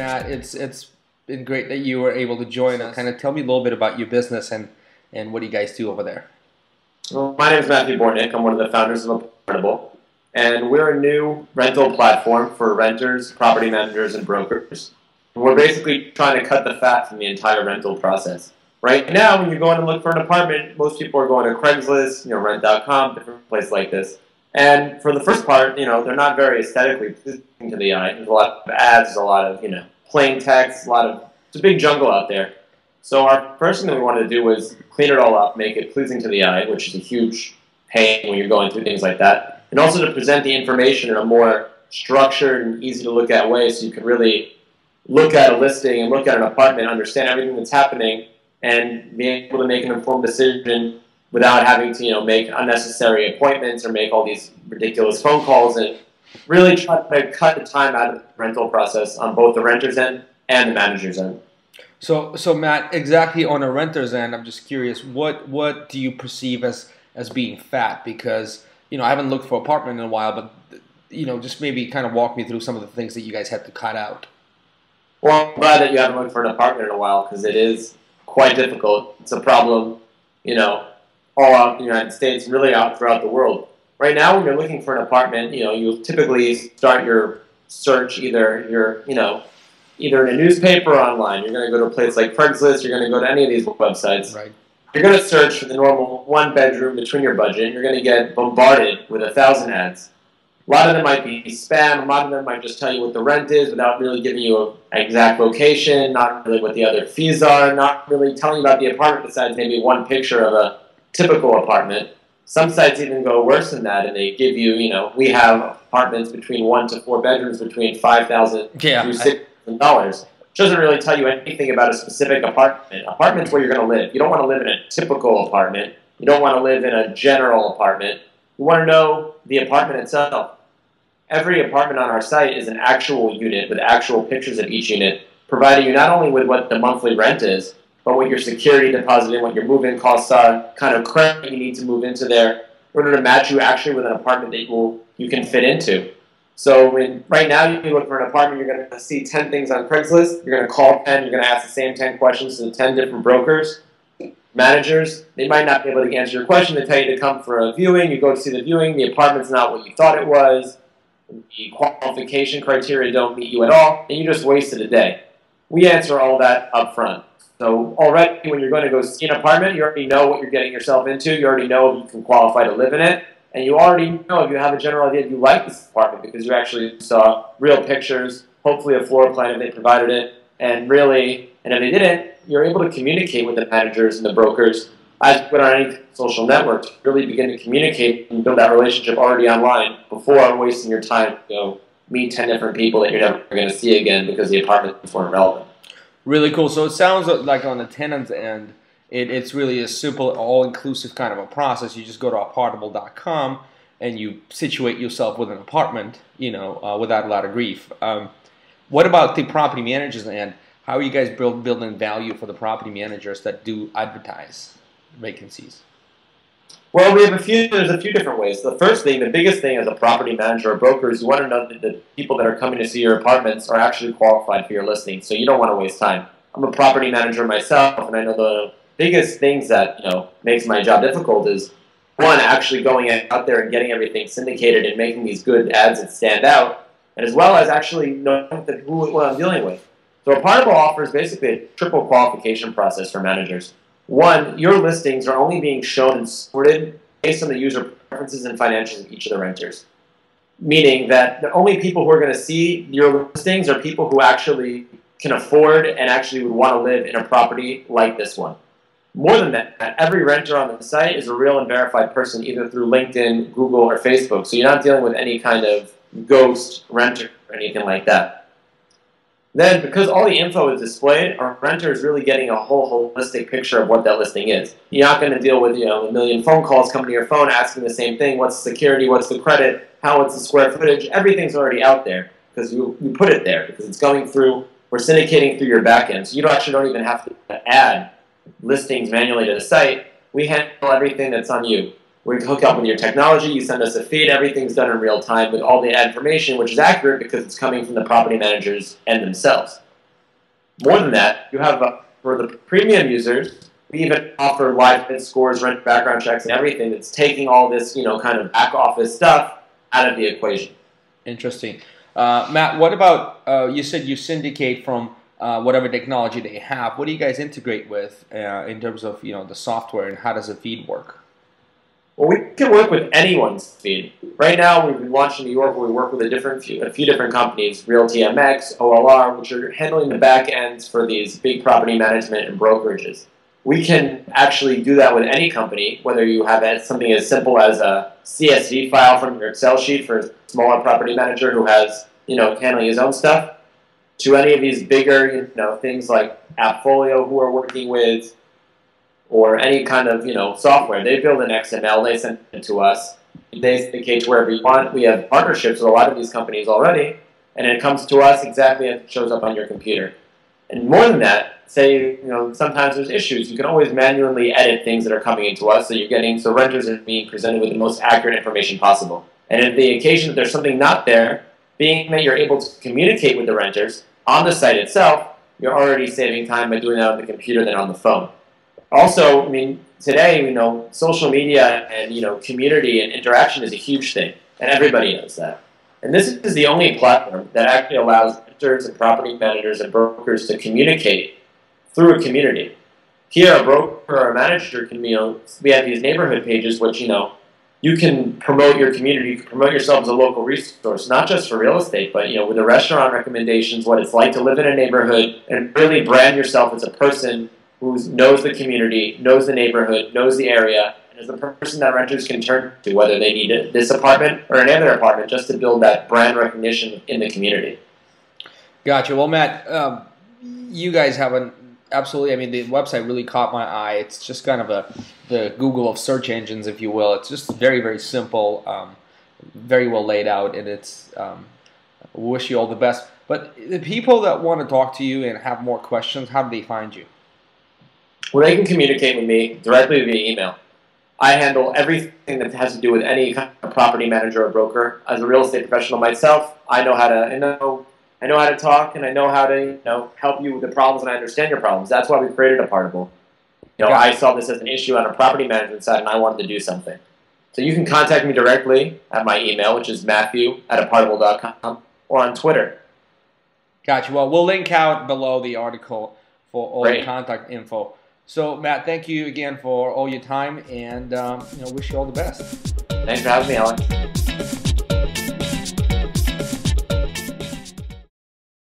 Matt. It's been great that you were able to join us. Kind of tell me a little bit about your business and what do you guys do over there? Well, my name is Matthew Bortnick. I'm one of the founders of Apartable, and we're a new rental platform for renters, property managers, and brokers. We're basically trying to cut the fat from the entire rental process. Right now, when you're going to look for an apartment, most people are going to Craigslist, rent.com, different place like this. And for the first part, they're not very aesthetically pleasing to the eye. There's a lot of ads, there's a lot of, plain text, it's a big jungle out there. So our first thing that we wanted to do was clean it all up, make it pleasing to the eye, which is a huge pain when you're going through things like that. And also to present the information in a more structured and easy to look at way so you can really look at a listing and look at an apartment, understand everything that's happening, and be able to make an informed decision without having to, make unnecessary appointments or make all these ridiculous phone calls, and really try to cut the time out of the rental process on both the renter's end and the manager's end. So Matt, exactly on a renter's end, I'm just curious, what do you perceive as being fat? Because, I haven't looked for an apartment in a while, but, just maybe kind of walk me through some of the things that you guys had to cut out. Well, I'm glad that you haven't looked for an apartment in a while, because it is quite difficult. It's a problem, all out in the United States, really out throughout the world. Right now, when you're looking for an apartment, you'll typically start your search either in a newspaper or online. You're going to go to a place like Craigslist. You're going to go to any of these websites. Right. You're going to search for the normal one bedroom between your budget. You're going to get bombarded with 1,000 ads. A lot of them might be spam. A lot of them might just tell you what the rent is without really giving you an exact location, not really what the other fees are, not really telling you about the apartment besides maybe one picture of a typical apartment. Some sites even go worse than that, and they give you, we have apartments between 1 to 4 bedrooms between $5,000 to $6,000. It doesn't really tell you anything about a specific apartment. Apartment's where you're going to live. You don't want to live in a typical apartment. You don't want to live in a general apartment. You want to know the apartment itself. Every apartment on our site is an actual unit with actual pictures of each unit, providing you not only with what the monthly rent is, but what your security deposit and what your move-in costs are, kind of credit you need to move into there in order to match you actually with an apartment that you can fit into. So right now you look for an apartment, you're going to see 10 things on Craigslist, you're going to call 10, you're going to ask the same 10 questions to 10 different brokers, managers. They might not be able to answer your question. They tell you to come for a viewing, you go to see the viewing, the apartment's not what you thought it was, the qualification criteria don't meet you at all, and you just wasted a day. We answer all that up front. So already when you're going to go see an apartment, you already know what you're getting yourself into. You already know if you can qualify to live in it. And you already know if you have a general idea if you like this apartment because you actually saw real pictures, hopefully a floor plan if they provided it. And if they didn't, you're able to communicate with the managers and the brokers as you put on any social network to really begin to communicate and build that relationship already online before wasting your time to go meet 10 different people that you're never going to see again because the apartments weren't relevant. Really cool. So it sounds like on the tenant's end, it's really a simple, all-inclusive kind of a process. You just go to apartable.com and you situate yourself with an apartment, without a lot of grief. What about the property managers end? How are you guys building value for the property managers that do advertise vacancies? Well, there's a few different ways. The first thing, the biggest thing as a property manager or broker is you want to know that the people that are coming to see your apartments are actually qualified for your listing, so you don't want to waste time. I'm a property manager myself, and I know the biggest things that, makes my job difficult is, one, actually going out there and getting everything syndicated and making these good ads that stand out, and as well as actually knowing what I'm dealing with. So Apartable offers basically a triple qualification process for managers. One, your listings are only being shown and sorted based on the user preferences and financials of each of the renters. Meaning that the only people who are going to see your listings are people who actually can afford and actually would want to live in a property like this one. More than that, every renter on the site is a real and verified person either through LinkedIn, Google, or Facebook. So you're not dealing with any kind of ghost renter or anything like that. Then, because all the info is displayed, our renter is really getting a whole holistic picture of what that listing is. You're not going to deal with, a million phone calls coming to your phone asking the same thing. What's the security? What's the credit? What's the square footage? Everything's already out there because you put it there because it's going through, we're syndicating through your back end. So you actually don't even have to add listings manually to the site. We handle everything that's on you. We hook up with your technology, you send us a feed, everything's done in real time with all the information, which is accurate because it's coming from the property managers and themselves. More than that, you have for the premium users, we even offer live fit scores, rent background checks, and everything that's taking all this, kind of back office stuff out of the equation. Interesting. Matt, what about, you said you syndicate from whatever technology they have. What do you guys integrate with in terms of, the software, and how does the feed work? Well, we can work with anyone's feed. Right now, we've been launched in New York, where we work with a few different companies, Realty MX, OLR, which are handling the back ends for these big property management and brokerages. We can actually do that with any company, whether you have something as simple as a CSV file from your Excel sheet for a smaller property manager who has, handling his own stuff, to any of these bigger, things like Appfolio, who we're working with, or any kind of, software. They build an XML, they send it to us. They syndicate to wherever you want. We have partnerships with a lot of these companies already, and it comes to us exactly as it shows up on your computer. And more than that, say, sometimes there's issues. You can always manually edit things that are coming into us, so renters are being presented with the most accurate information possible. And in the occasion that there's something not there, being that you're able to communicate with the renters on the site itself, you're already saving time by doing that on the computer than on the phone. Also, today, social media and, community and interaction is a huge thing, and everybody knows that. And this is the only platform that actually allows renters and property managers and brokers to communicate through a community. Here, a broker or a manager can, we have these neighborhood pages, which, you can promote your community, you can promote yourself as a local resource, not just for real estate, but, with the restaurant recommendations, what it's like to live in a neighborhood, and really brand yourself as a person who knows the community, knows the neighborhood, knows the area, and is the person that renters can turn to, whether they need this apartment or any other apartment, just to build that brand recognition in the community. Gotcha. Well, Matt, you guys have absolutely, the website really caught my eye. It's just kind of the Google of search engines, if you will. It's just very, very simple, very well laid out, and it's, wish you all the best. But the people that want to talk to you and have more questions, how do they find you? Well, they can communicate with me directly via email. I handle everything that has to do with any kind of property manager or broker. As a real estate professional myself, I know how to talk, and I know how to help you with the problems, and I understand your problems. That's why we created Apartable. I saw this as an issue on a property management side, and I wanted to do something. So you can contact me directly at my email, which is matthew@apartable.com, or on Twitter. Gotcha. Well, we'll link out below the article for all the contact info. So, Matt, thank you again for all your time, and wish you all the best. Thanks for having me, Alan.